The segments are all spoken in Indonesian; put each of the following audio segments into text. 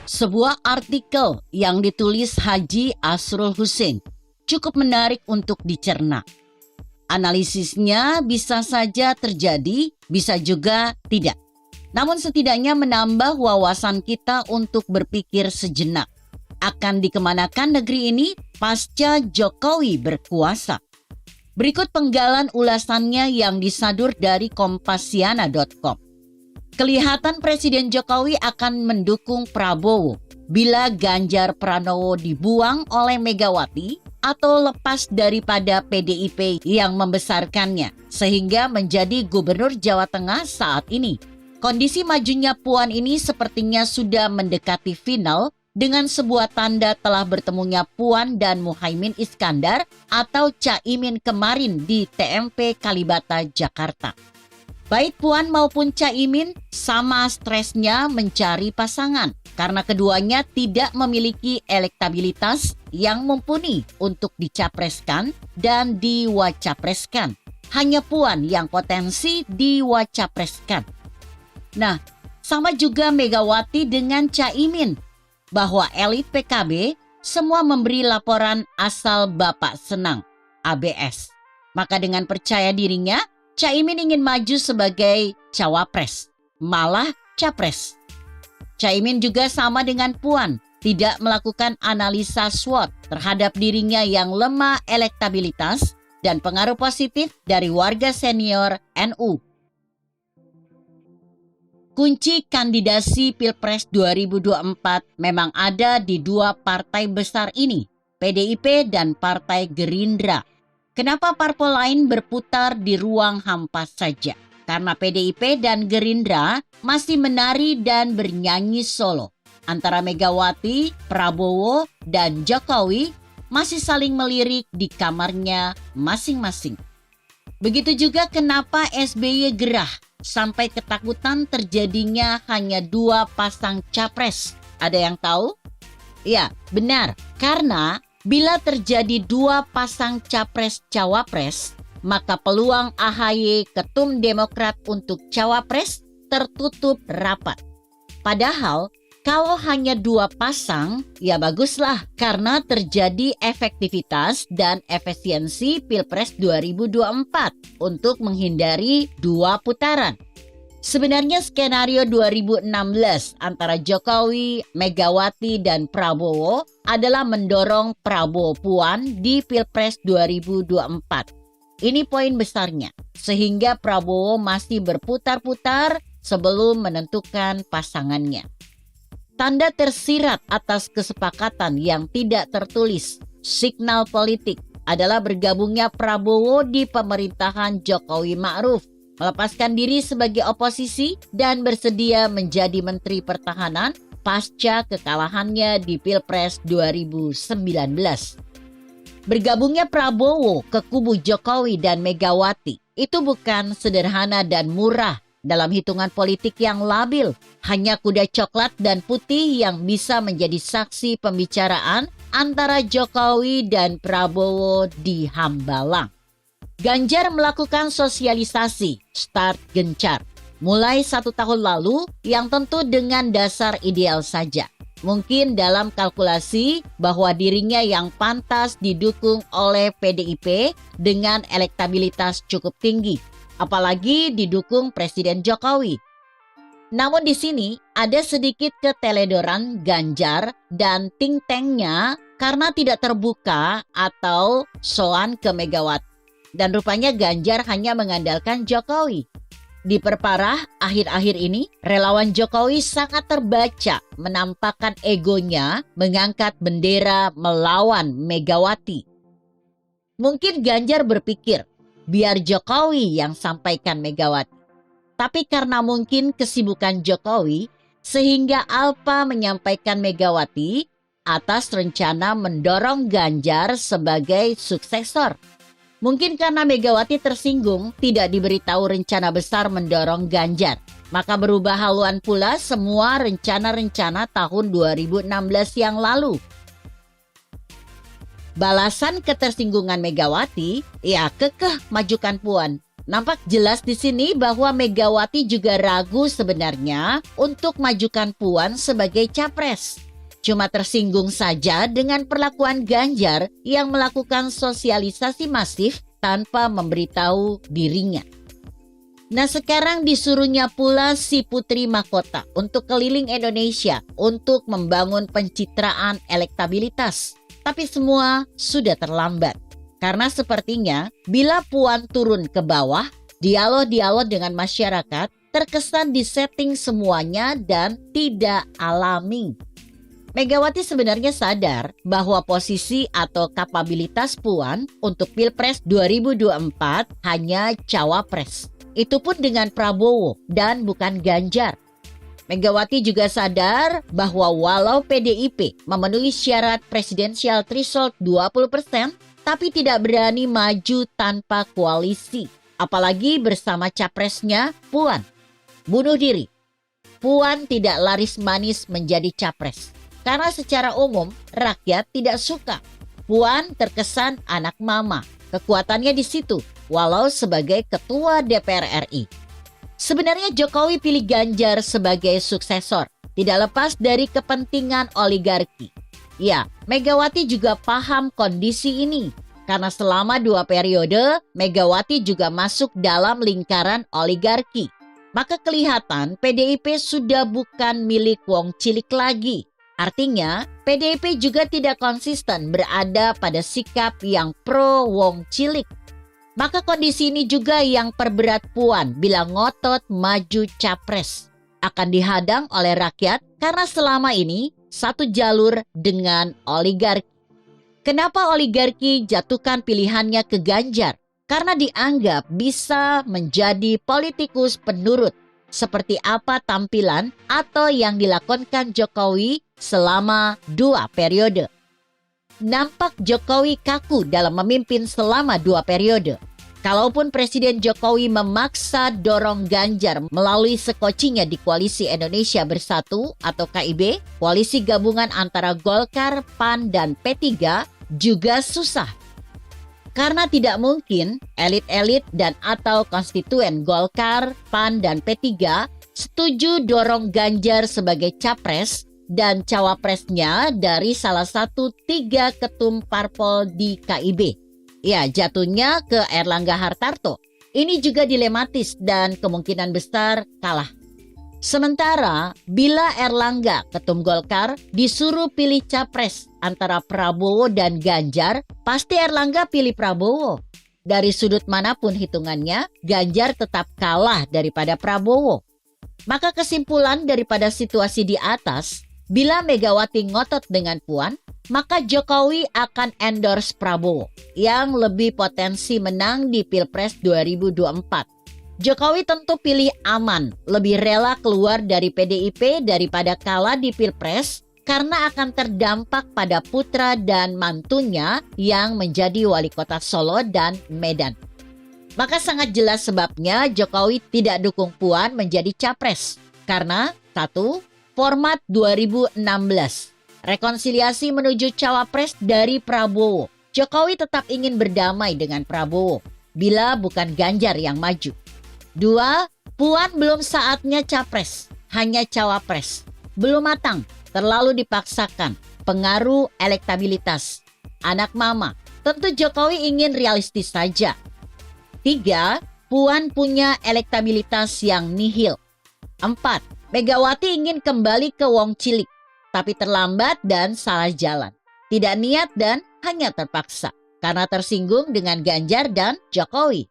Sebuah artikel yang ditulis Haji Asrul Hussein cukup menarik untuk dicerna. Analisisnya bisa saja terjadi, bisa juga tidak. Namun setidaknya menambah wawasan kita untuk berpikir sejenak. Akan dikemanakan negeri ini pasca Jokowi berkuasa? Berikut penggalan ulasannya yang disadur dari Kompasiana.com. Kelihatan Presiden Jokowi akan mendukung Prabowo bila Ganjar Pranowo dibuang oleh Megawati atau lepas daripada PDIP yang membesarkannya sehingga menjadi Gubernur Jawa Tengah saat ini. Kondisi majunya Puan ini sepertinya sudah mendekati final dengan sebuah tanda telah bertemunya Puan dan Muhaimin Iskandar atau Caimin kemarin di TMP Kalibata, Jakarta. Baik Puan maupun Caimin sama stresnya mencari pasangan karena keduanya tidak memiliki elektabilitas yang mumpuni untuk dicapreskan dan diwacapreskan. Hanya Puan yang potensi diwacapreskan. Nah, sama juga Megawati dengan Caimin bahwa elit PKB semua memberi laporan asal Bapak senang, ABS. Maka dengan percaya dirinya, Caimin ingin maju sebagai cawapres, malah capres. Caimin juga sama dengan Puan, tidak melakukan analisa SWOT terhadap dirinya yang lemah elektabilitas dan pengaruh positif dari warga senior NU. Kunci kandidasi Pilpres 2024 memang ada di dua partai besar ini, PDIP dan Partai Gerindra. Kenapa parpol lain berputar di ruang hampa saja? Karena PDIP dan Gerindra masih menari dan bernyanyi solo. Antara Megawati, Prabowo, dan Jokowi masih saling melirik di kamarnya masing-masing. Begitu juga kenapa SBY gerah sampai ketakutan terjadinya hanya dua pasang capres. Ada yang tahu? Ya, benar. Karena bila terjadi dua pasang capres-cawapres, maka peluang AHY Ketum Demokrat untuk cawapres tertutup rapat. Padahal kalau hanya dua pasang, ya baguslah karena terjadi efektivitas dan efisiensi Pilpres 2024 untuk menghindari dua putaran. Sebenarnya skenario 2016 antara Jokowi, Megawati, dan Prabowo adalah mendorong Prabowo Puan di Pilpres 2024. Ini poin besarnya, sehingga Prabowo masih berputar-putar sebelum menentukan pasangannya. Tanda tersirat atas kesepakatan yang tidak tertulis, signal politik, adalah bergabungnya Prabowo di pemerintahan Jokowi Ma'ruf, melepaskan diri sebagai oposisi dan bersedia menjadi Menteri Pertahanan pasca kekalahannya di Pilpres 2019. Bergabungnya Prabowo ke kubu Jokowi dan Megawati itu bukan sederhana dan murah dalam hitungan politik yang labil. Hanya kuda coklat dan putih yang bisa menjadi saksi pembicaraan antara Jokowi dan Prabowo di Hambalang. Ganjar melakukan sosialisasi start gencar mulai 1 tahun lalu yang tentu dengan dasar ideal saja. Mungkin dalam kalkulasi bahwa dirinya yang pantas didukung oleh PDIP dengan elektabilitas cukup tinggi, apalagi didukung Presiden Jokowi. Namun di sini ada sedikit keteledoran Ganjar dan think tank-nya karena tidak terbuka atau soan ke Megawati. Dan rupanya Ganjar hanya mengandalkan Jokowi. Diperparah, akhir-akhir ini relawan Jokowi sangat terbaca menampakkan egonya mengangkat bendera melawan Megawati. Mungkin Ganjar berpikir, biar Jokowi yang sampaikan Megawati. Tapi karena mungkin kesibukan Jokowi, sehingga Alpa menyampaikan Megawati atas rencana mendorong Ganjar sebagai suksesor. Mungkin karena Megawati tersinggung tidak diberitahu rencana besar mendorong Ganjar. Maka berubah haluan pula semua rencana-rencana tahun 2016 yang lalu. Balasan ketersinggungan Megawati, ya kekeh majukan Puan. nampak jelas di sini bahwa Megawati juga ragu sebenarnya untuk majukan Puan sebagai capres. Cuma tersinggung saja dengan perlakuan Ganjar yang melakukan sosialisasi masif tanpa memberitahu dirinya. Nah, sekarang disuruhnya pula si Putri Mahkota untuk keliling Indonesia untuk membangun pencitraan elektabilitas. Tapi semua sudah terlambat. Karena sepertinya bila Puan turun ke bawah, dialog-dialog dengan masyarakat terkesan disetting semuanya dan tidak alami. Megawati sebenarnya sadar bahwa posisi atau kapabilitas Puan untuk Pilpres 2024 hanya cawapres. Itu pun dengan Prabowo dan bukan Ganjar. Megawati juga sadar bahwa walau PDIP memenuhi syarat presidensial threshold 20%, tapi tidak berani maju tanpa koalisi. Apalagi bersama capresnya Puan. Bunuh diri. Puan tidak laris manis menjadi capres. Karena secara umum rakyat tidak suka. Puan terkesan anak mama. Kekuatannya di situ, walau sebagai ketua DPR RI. Sebenarnya Jokowi pilih Ganjar sebagai suksesor, tidak lepas dari kepentingan oligarki. Ya, Megawati juga paham kondisi ini, karena selama 2 periode, Megawati juga masuk dalam lingkaran oligarki. Maka kelihatan PDIP sudah bukan milik wong cilik lagi. Artinya, PDIP juga tidak konsisten berada pada sikap yang pro wong cilik. Maka kondisi ini juga yang perberat Puan bila ngotot maju capres. Akan dihadang oleh rakyat karena selama ini satu jalur dengan oligarki. Kenapa oligarki jatuhkan pilihannya ke Ganjar? Karena dianggap bisa menjadi politikus penurut. Seperti apa tampilan atau yang dilakukan Jokowi selama 2 periode. Nampak Jokowi kaku dalam memimpin selama 2 periode. Kalaupun Presiden Jokowi memaksa dorong Ganjar melalui sekocinya di Koalisi Indonesia Bersatu atau KIB, koalisi gabungan antara Golkar, PAN, dan P3 juga susah. Karena tidak mungkin elit-elit dan atau konstituen Golkar, PAN, dan P3 setuju dorong Ganjar sebagai capres dan cawapresnya dari salah satu 3 ketum parpol di KIB. Ya, jatuhnya ke Erlangga Hartarto. Ini juga dilematis dan kemungkinan besar kalah. Sementara bila Erlangga, ketum Golkar, disuruh pilih capres antara Prabowo dan Ganjar, pasti Erlangga pilih Prabowo. Dari sudut manapun hitungannya, Ganjar tetap kalah daripada Prabowo. Maka kesimpulan daripada situasi di atas, bila Megawati ngotot dengan Puan, maka Jokowi akan endorse Prabowo yang lebih potensi menang di Pilpres 2024. Jokowi tentu pilih aman, lebih rela keluar dari PDIP daripada kalah di Pilpres karena akan terdampak pada putra dan mantunya yang menjadi wali kota Solo dan Medan. Maka sangat jelas sebabnya Jokowi tidak dukung Puan menjadi capres. Karena 1. Format 2016. Rekonsiliasi menuju cawapres dari Prabowo. Jokowi tetap ingin berdamai dengan Prabowo bila bukan Ganjar yang maju. 2. Puan belum saatnya capres, hanya cawapres. Belum matang, terlalu dipaksakan, pengaruh elektabilitas. Anak mama, tentu Jokowi ingin realistis saja. 3. Puan punya elektabilitas yang nihil. 4. Megawati ingin kembali ke wong cilik, tapi terlambat dan salah jalan. Tidak niat dan hanya terpaksa, karena tersinggung dengan Ganjar dan Jokowi.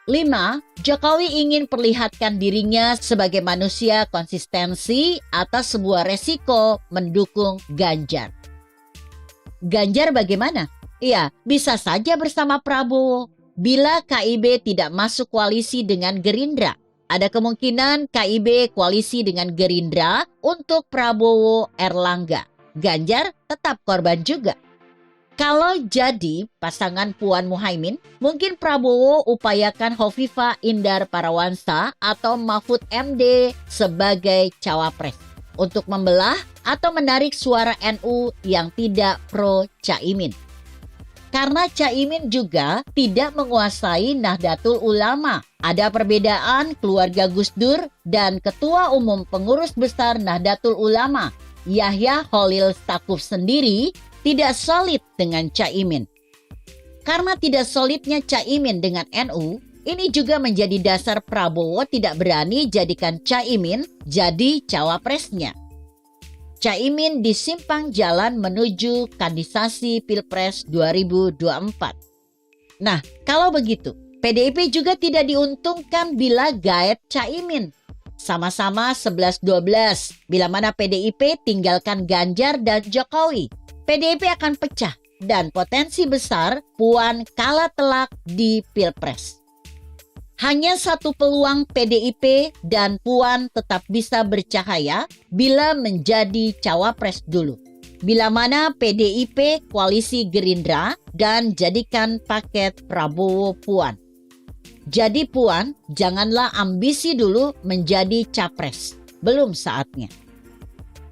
5. Jokowi ingin perlihatkan dirinya sebagai manusia konsistensi atas sebuah resiko mendukung Ganjar. Ganjar bagaimana? Iya, bisa saja bersama Prabowo. Bila KIB tidak masuk koalisi dengan Gerindra, ada kemungkinan KIB koalisi dengan Gerindra untuk Prabowo Erlangga. Ganjar tetap korban juga. Kalau jadi pasangan Puan Muhaimin, mungkin Prabowo upayakan Hovifah Indar Parawansa atau Mahfud MD sebagai cawapres untuk membelah atau menarik suara NU yang tidak pro Caimin. Karena Caimin juga tidak menguasai Nahdlatul Ulama. Ada perbedaan keluarga Gus Dur dan Ketua Umum Pengurus Besar Nahdlatul Ulama, Yahya Khalil Stakuf sendiri tidak solid dengan Caimin. Karena tidak solidnya Caimin dengan NU, ini juga menjadi dasar Prabowo tidak berani jadikan Caimin jadi cawapresnya. Caimin di simpang jalan menuju kandidasi Pilpres 2024. Nah, kalau begitu, PDIP juga tidak diuntungkan bila gaet Caimin. Sama-sama 11-12, bila mana PDIP tinggalkan Ganjar dan Jokowi. PDIP akan pecah dan potensi besar Puan kalah telak di Pilpres. Hanya satu peluang PDIP dan Puan tetap bisa bercahaya bila menjadi cawapres dulu. Bila mana PDIP koalisi Gerindra dan jadikan paket Prabowo Puan. Jadi Puan, janganlah ambisi dulu menjadi capres. Belum saatnya.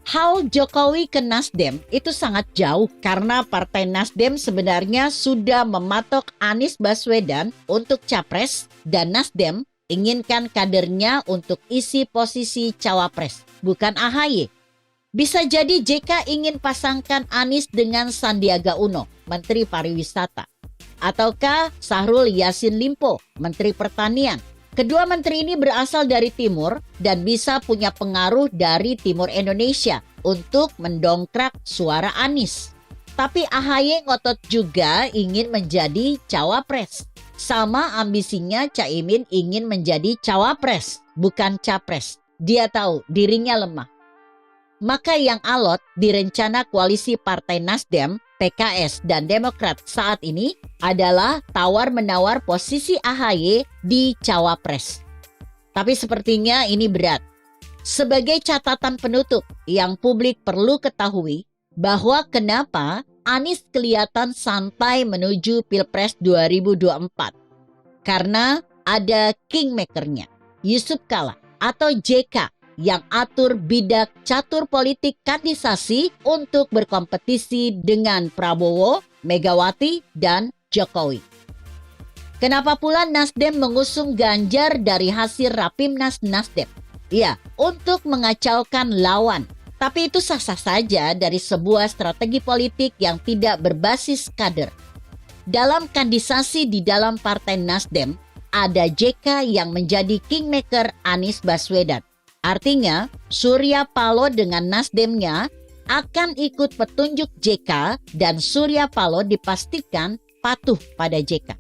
Hal Jokowi ke Nasdem itu sangat jauh karena Partai Nasdem sebenarnya sudah mematok Anies Baswedan untuk capres dan Nasdem inginkan kadernya untuk isi posisi cawapres, bukan AHY. Bisa jadi JK ingin pasangkan Anies dengan Sandiaga Uno, Menteri Pariwisata. Ataukah Syahrul Yassin Limpo, Menteri Pertanian. Kedua menteri ini berasal dari timur dan bisa punya pengaruh dari timur Indonesia untuk mendongkrak suara Anies. Tapi AHY ngotot juga ingin menjadi cawapres. Sama ambisinya Caimin ingin menjadi cawapres, bukan capres. Dia tahu dirinya lemah. Maka yang alot di rencana koalisi Partai Nasdem, PKS, dan Demokrat saat ini adalah tawar-menawar posisi AHY di cawapres. Tapi sepertinya ini berat. Sebagai catatan penutup yang publik perlu ketahui bahwa kenapa Anies kelihatan santai menuju Pilpres 2024. Karena ada kingmakernya, Yusuf Kala atau JK yang atur bidak catur politik kandidasi untuk berkompetisi dengan Prabowo, Megawati, dan Jokowi. Kenapa pula Nasdem mengusung Ganjar dari hasil Rapimnas Nasdem? Ya, untuk mengacaukan lawan. Tapi itu sah-sah saja dari sebuah strategi politik yang tidak berbasis kader. Dalam kandidasi di dalam Partai Nasdem, ada JK yang menjadi kingmaker Anies Baswedan. Artinya, Surya Paloh dengan Nasdemnya akan ikut petunjuk JK dan Surya Paloh dipastikan patuh pada JK.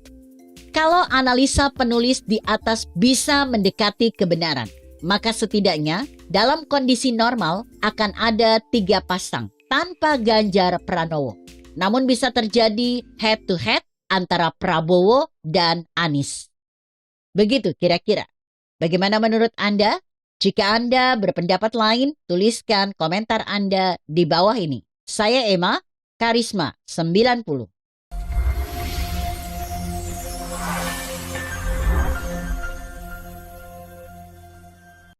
Kalau analisa penulis di atas bisa mendekati kebenaran, maka setidaknya dalam kondisi normal akan ada 3 pasang tanpa Ganjar Pranowo. Namun bisa terjadi head to head antara Prabowo dan Anies. Begitu kira-kira. Bagaimana menurut Anda? Jika Anda berpendapat lain, tuliskan komentar Anda di bawah ini. Saya Emma, Karisma 90.